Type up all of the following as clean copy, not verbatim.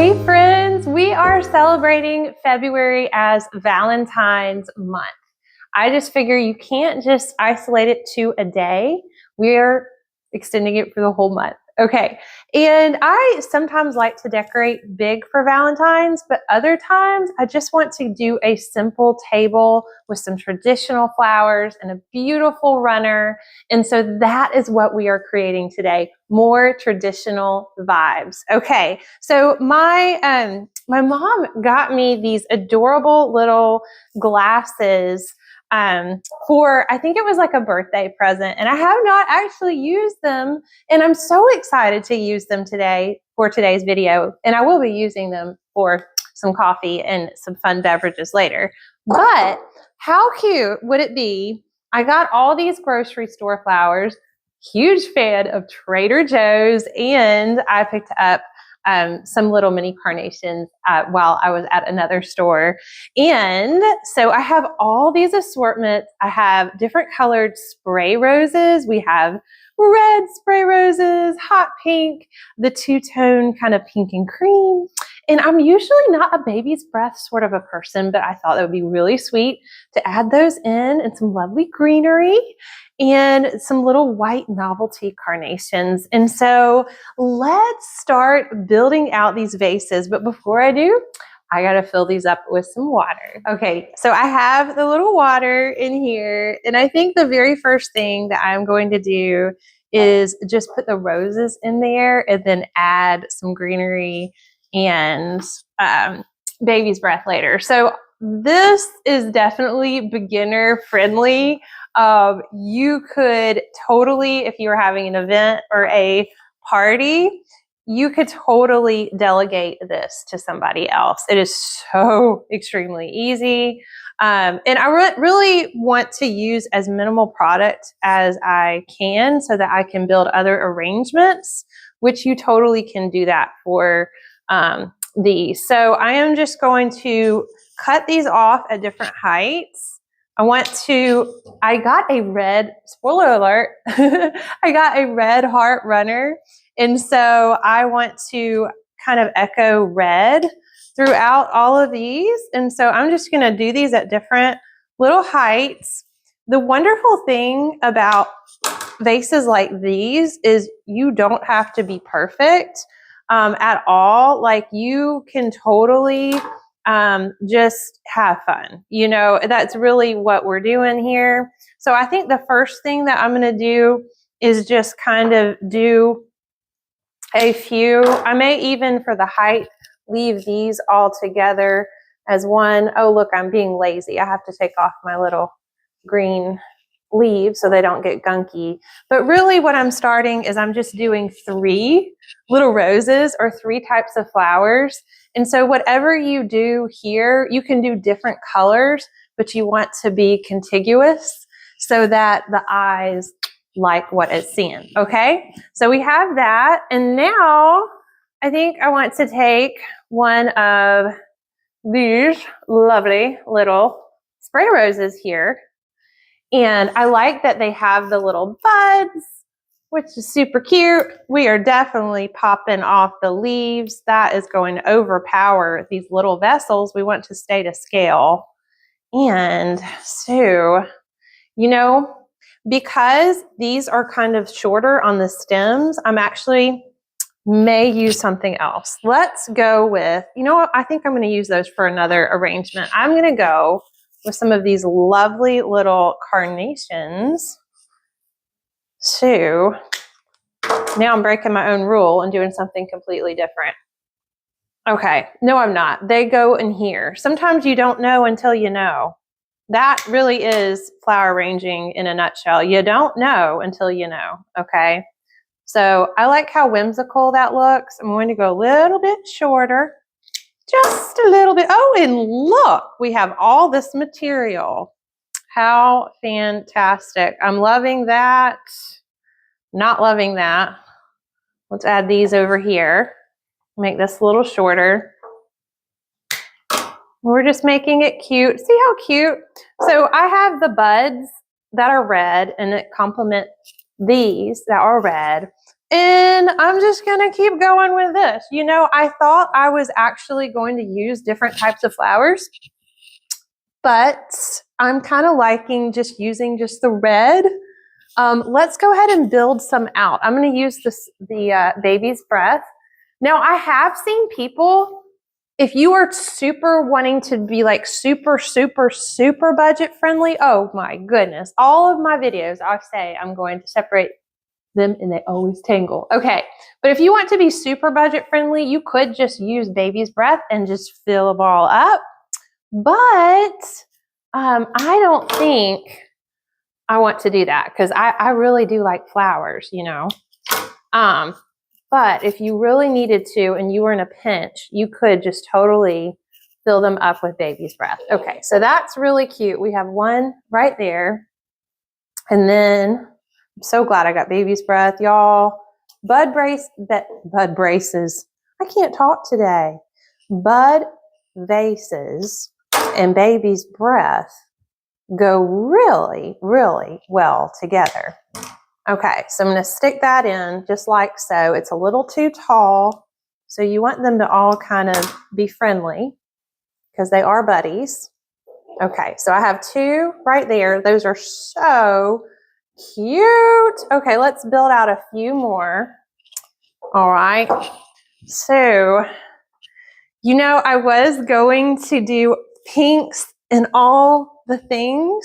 Hey friends, we are celebrating February as Valentine's month. I just figure you can't just isolate it to a day. We're extending it for the whole month. Okay, and I sometimes like to decorate big for Valentine's, but other times I just want to do a simple table with some traditional flowers and a beautiful runner. And so that is what we are creating today, more traditional vibes. Okay, so my mom got me these adorable little glasses for, I think it was like a birthday present, and I have not actually used them, and I'm so excited to use them today for today's video, and I will be using them for some coffee and some fun beverages later. But how cute would it be? I got all these grocery store flowers, huge fan of Trader Joe's, and I picked up some little mini carnations while I was at another store. And so I have all these assortments. I have different colored spray roses. We have red spray roses, hot pink, the two-tone kind of pink and cream. And I'm usually not a baby's breath sort of a person, but I thought it would be really sweet to add those in, and some lovely greenery and some little white novelty carnations. And so let's start building out these vases. But before I do, I gotta fill these up with some water. Okay, so I have the little water in here, and I think the very first thing that I'm going to do is just put the roses in there and then add some greenery and baby's breath later. So this is definitely beginner friendly. You could totally, if you were having an event or a party, you could totally delegate this to somebody else. It is so extremely easy. And I really want to use as minimal product as I can so that I can build other arrangements, which you totally can do that for these. So I am just going to cut these off at different heights. I got a red, spoiler alert, I got a red heart runner. And so I want to kind of echo red throughout all of these. And so I'm just going to do these at different little heights. The wonderful thing about vases like these is you don't have to be perfect at all. Like, you can totally just have fun. You know, that's really what we're doing here. So I think the first thing that I'm going to do is just kind of do a few. I may even, for the height, leave these all together as one. Oh, look, I'm being lazy. I have to take off my little green leaves so they don't get gunky. But really what I'm starting is I'm just doing 3 little roses or 3 types of flowers. And so whatever you do here, you can do different colors, but you want to be contiguous so that the eyes like what it's seeing. Okay, so we have that. And now I think I want to take one of these lovely little spray roses here. And I like that they have the little buds, which is super cute. We are definitely popping off the leaves. That is going to overpower these little vessels. We want to stay to scale. And so, you know, because these are kind of shorter on the stems, I'm actually may use something else. Let's go with, you know what, I think I'm going to use those for another arrangement. I'm going to go with some of these lovely little carnations. So now I'm breaking my own rule and doing something completely different. Okay, no, I'm not. They go in here. Sometimes you don't know until you know. That really is flower arranging in a nutshell. You don't know until you know, okay? So I like how whimsical that looks. I'm going to go a little bit shorter, just a little bit. Oh, and look, we have all this material. How fantastic. I'm loving that. Not loving that. Let's add these over here. Make this a little shorter. We're just making it cute. See how cute? So I have the buds that are red, and it complement these that are red. And I'm just gonna keep going with this. You know, I thought I was actually going to use different types of flowers, but I'm kind of liking just using just the red. Let's go ahead and build some out. I'm gonna use the baby's breath. Now I have seen people, if you are super wanting to be like super, super, super budget friendly, oh my goodness, all of my videos, I say I'm going to separate them and they always tangle. Okay, but if you want to be super budget friendly, you could just use baby's breath and just fill them all up. But I don't think I want to do that because I really do like flowers, you know. But if you really needed to and you were in a pinch, you could just totally fill them up with baby's breath. Okay, so that's really cute. We have one right there. And then I'm so glad I got baby's breath, y'all. Bud braces. I can't talk today. Bud vases and baby's breath go really, really well together. Okay, so I'm going to stick that in just like so. It's a little too tall, so you want them to all kind of be friendly because they are buddies. Okay, so I have two right there. Those are so cute. Okay, let's build out a few more. All right, so, you know, I was going to do pinks and all the things,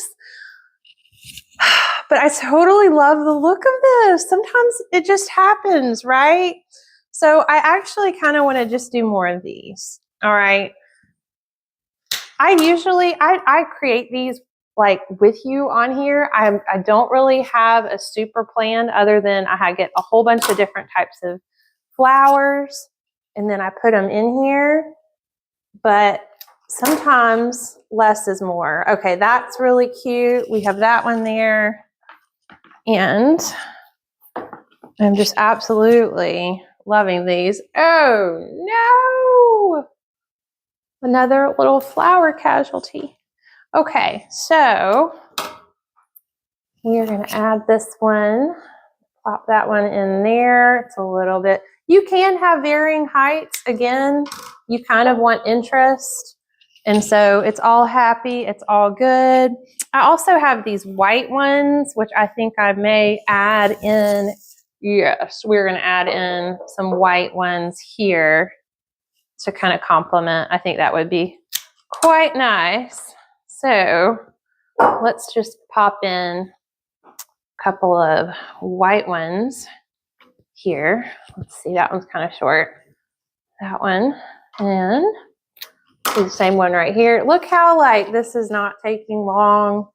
but I totally love the look of this. Sometimes it just happens, right? So I actually kind of want to just do more of these. All right. I create these like with you on here. I don't really have a super plan other than I get a whole bunch of different types of flowers and then I put them in here. But sometimes less is more. Okay, that's really cute. We have that one there. And I'm just absolutely loving these. Oh no! Another little flower casualty. Okay, so we're going to add this one. Pop that one in there. It's a little bit. You can have varying heights. Again, you kind of want interest. And so it's all happy. It's all good. I also have these white ones, which I think I may add in. Yes, we're going to add in some white ones here to kind of complement. I think that would be quite nice. So let's just pop in a couple of white ones here. Let's see, that one's kind of short. That one. And do the same one right here. Look how like this is not taking long.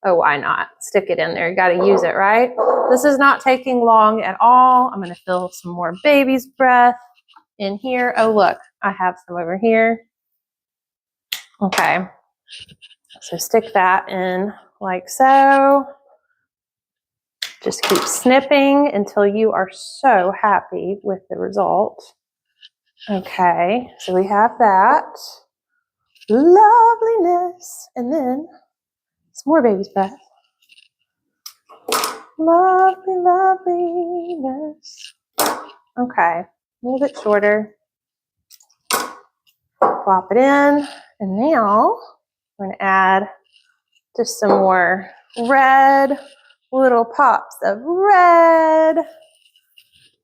Oh, why not? Stick it in there. You got to use it, right? This is not taking long at all. I'm going to fill some more baby's breath in here. Oh, look, I have some over here. Okay. So stick that in like so. Just keep snipping until you are so happy with the result. Okay, so we have that. Loveliness. And then some more baby's breath. Lovely, loveliness. Okay, a little bit shorter. Plop it in. And now we're going to add just some more red. Little pops of red.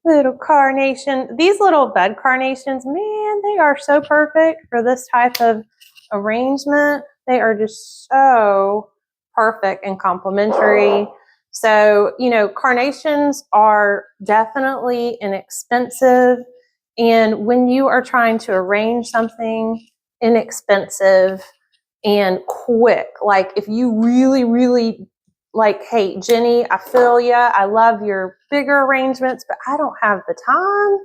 Little carnation. These little bud carnations, man, they are so perfect for this type of arrangement. They are just so perfect and complementary. So, you know, carnations are definitely inexpensive. And when you are trying to arrange something inexpensive and quick, like if you really, really like, hey, Jenny, I feel ya. I love your bigger arrangements, but I don't have the time,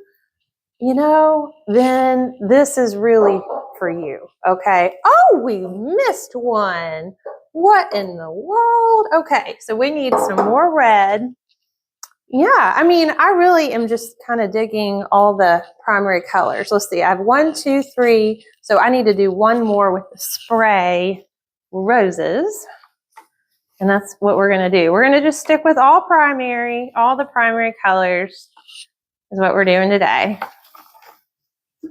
you know, then this is really for you, okay? Oh, we missed one. What in the world? Okay, so we need some more red. Yeah, I mean, I really am just kind of digging all the primary colors. Let's see, I have 1, 2, 3. So I need to do one more with the spray roses. And that's what we're going to do. We're going to just stick with all the primary colors. is what we're doing today.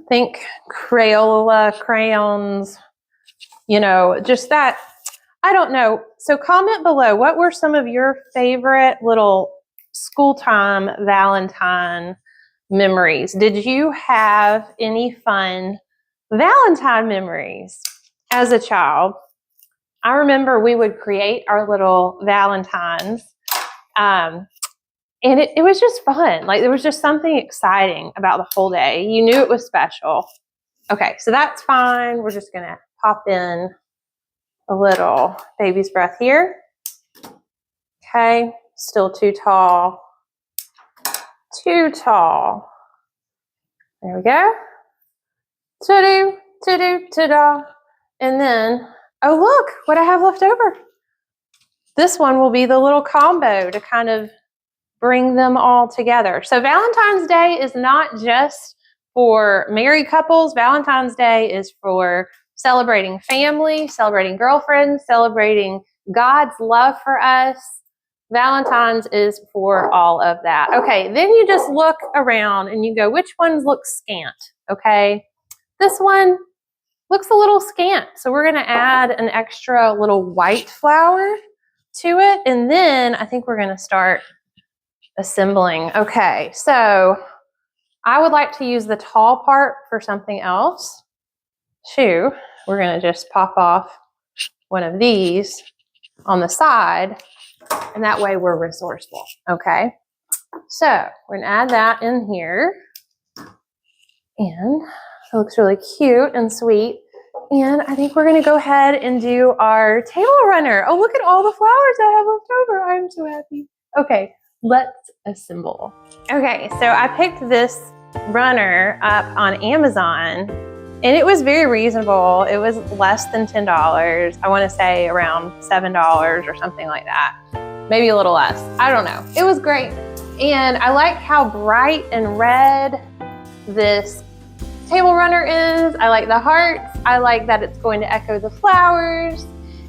Think Crayola crayons, you know, just that. I don't know. So comment below, what were some of your favorite little school time Valentine memories? Did you have any fun Valentine memories as a child? I remember we would create our little Valentines, and it was just fun. Like, there was just something exciting about the whole day. You knew it was special. Okay, so that's fine. We're just gonna pop in a little baby's breath here. Okay, still too tall. Too tall. There we go. Ta-do, ta-do, ta-da. And then, oh look, what I have left over. This one will be the little combo to kind of bring them all together. So Valentine's Day is not just for married couples. Valentine's Day is for celebrating family, celebrating girlfriends, celebrating God's love for us. Valentine's is for all of that. Okay, then you just look around and you go, which ones look scant? Okay, this one looks a little scant. So we're gonna add an extra little white flower to it. And then I think we're gonna start assembling. Okay, so I would like to use the tall part for something else. We're gonna just pop off one of these on the side, and that way we're resourceful, okay? So we're gonna add that in here, and it looks really cute and sweet. And I think we're gonna go ahead and do our table runner. Oh, look at all the flowers I have left over. I'm so happy. Okay, let's assemble. Okay, so I picked this runner up on Amazon, and it was very reasonable. It was less than $10. I want to say around $7 or something like that. Maybe a little less. I don't know. It was great. And I like how bright and red this table runner is. I like the hearts. I like that it's going to echo the flowers,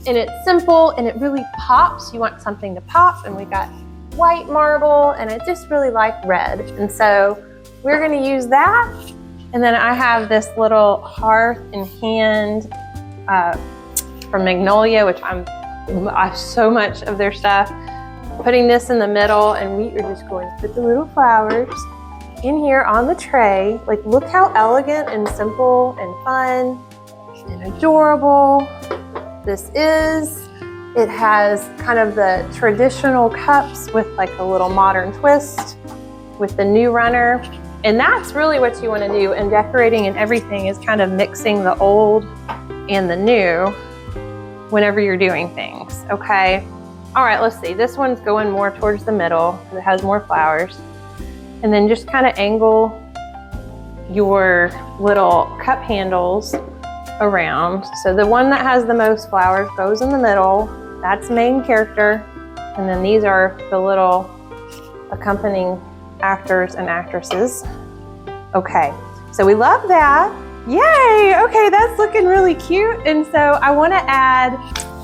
and it's simple and it really pops. You want something to pop, and we got white marble, and I just really like red. And so we're going to use that. And then I have this little hearth and hand from Magnolia, which I have so much of their stuff. Putting this in the middle, and we are just going to put the little flowers in here on the tray. Like, look how elegant and simple and fun and adorable this is. It has kind of the traditional cups with like a little modern twist with the new runner. And that's really what you want to do in decorating and everything, is kind of mixing the old and the new whenever you're doing things, okay? All right, let's see. This one's going more towards the middle. It has more flowers. And then just kind of angle your little cup handles around. So the one that has the most flowers goes in the middle. That's main character. And then these are the little accompanying actors and actresses. Okay, so we love that. Yay, okay, that's looking really cute. And so I wanna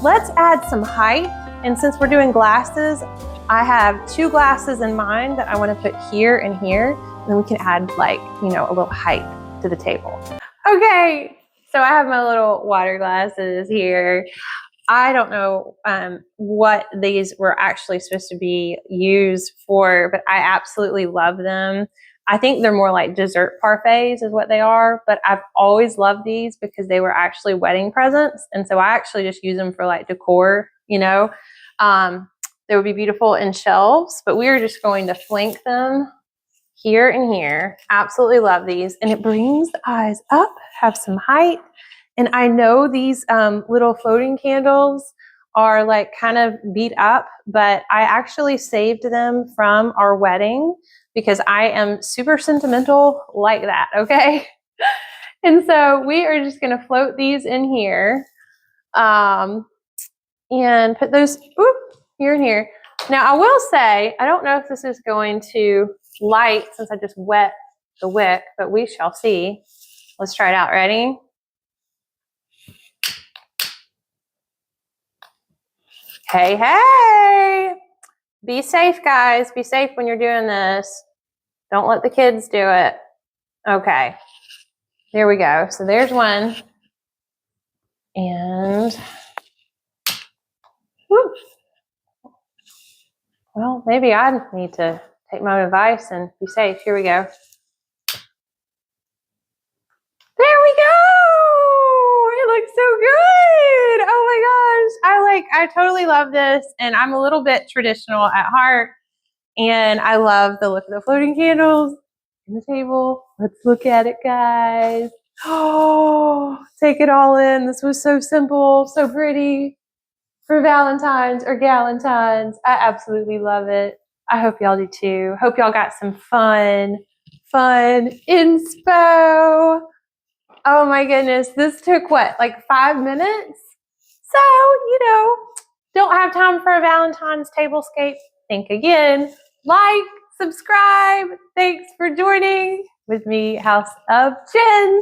let's add some height. And since we're doing glasses, I have 2 glasses in mind that I wanna put here and here. And then we can add, like, you know, a little height to the table. Okay, so I have my little water glasses here. I don't know what these were actually supposed to be used for, but I absolutely love them. I think they're more like dessert parfaits is what they are, but I've always loved these because they were actually wedding presents. And so I actually just use them for like decor, you know. They would be beautiful in shelves, but we are just going to flank them here and here. Absolutely love these. And it brings the eyes up, have some height. And I know these little floating candles are like kind of beat up, but I actually saved them from our wedding because I am super sentimental like that, okay? And so we are just gonna float these in here and put those here and here. Now I will say, I don't know if this is going to light since I just wet the wick, but we shall see. Let's try it out, ready? Hey, hey, be safe, guys. Be safe when you're doing this. Don't let the kids do it. Okay. There we go. So there's one. And, whew. Well, maybe I need to take my own advice and be safe. Here we go. There we go. It looks so good. Oh my gosh. I totally love this. And I'm a little bit traditional at heart. And I love the look of the floating candles on the table. Let's look at it, guys. Oh, take it all in. This was so simple, so pretty for Valentine's or Galentines. I absolutely love it. I hope y'all do too. Hope y'all got some fun inspo. Oh my goodness, this took what, like 5 minutes? So, don't have time for a Valentine's tablescape? Think again. Like, subscribe. Thanks for joining with me, House of Jen.